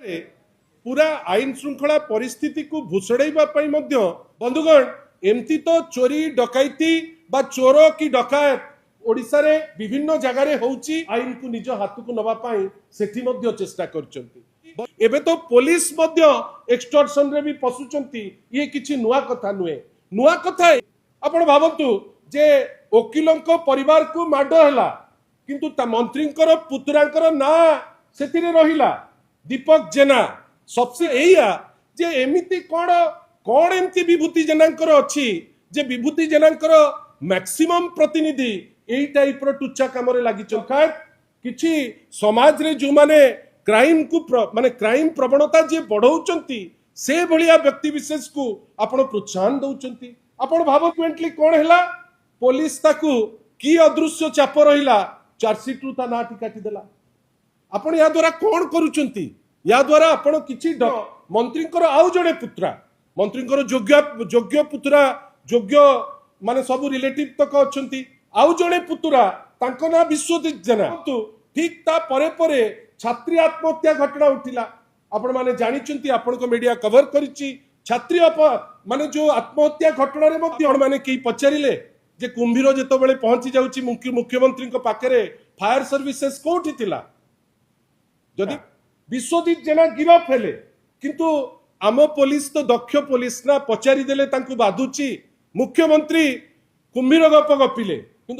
पूरा आईन श्रृंखला परिस्थिति को भूसड़ाइबा पई मध्य बंधुगण एमती तो चोरी डकैती बा चोर की डकायत ओडिसा रे विभिन्न जगह रे होउची आईन को निज हाथ को नबा पई सेठी मध्य चेष्टा करचंती। एबे तो पुलिस मध्य एक्सटॉर्शन रे भी पसुचंती। ये किछि नुआ कथा नुए, नुआ कथा आपण भाबंतु जे वकीलंको परिवार को माड हला किंतु ता मंत्रींकर पुत्रांकर ना सेथिरे रहिला दीपक जेना। सबसे एया जे एमिति कोण एमती विभूति जेनांकर अछि जे विभूति जेनांकर मैक्सिमम प्रतिनिधि एई टाइप रो टुच्चा कामरे लागि चलखा किछि समाज रे जो माने क्राइम को माने क्राइम प्रवणता जे बढ़ौचंती से भलिया व्यक्ति विशेष को आपण प्रोत्साहन दउचंती। आपण भावमेंटली कोन हैला पुलिस ताकू की अदृश्य चाप रहिला चार्जशीट रु ता ना काटी देला। आपण या द्वारा कोन करूचंती या द्वारा आपण किछि मंत्रींकर आउ जड़े पुत्रा मंत्रींकर योग्य पुत्रा योग्य माने सब रिलेटिव तक अछंती आउ जड़े पुत्रा तांको ना विश्वजित जेना ठीक ता परे परे छात्री आत्महत्या घटना उठिला। आपण माने जानिचंती आपण को मीडिया कवर करिछि छात्री माने जो आत्महत्या घटना रे मध्य माने की पचारिले जे कुंभीर जेतो बेले पहुंची जाउची मुख्यमंत्री को पाखरे फायर सर्विसेस कोठी थिला जदि विश्वजित जेना गिरफ हेले किंतु आम पुलिस तो दक्ष पुलिस ना पचारि देले तांकु बाधुची मुख्यमंत्री कुंभीर गप गपिले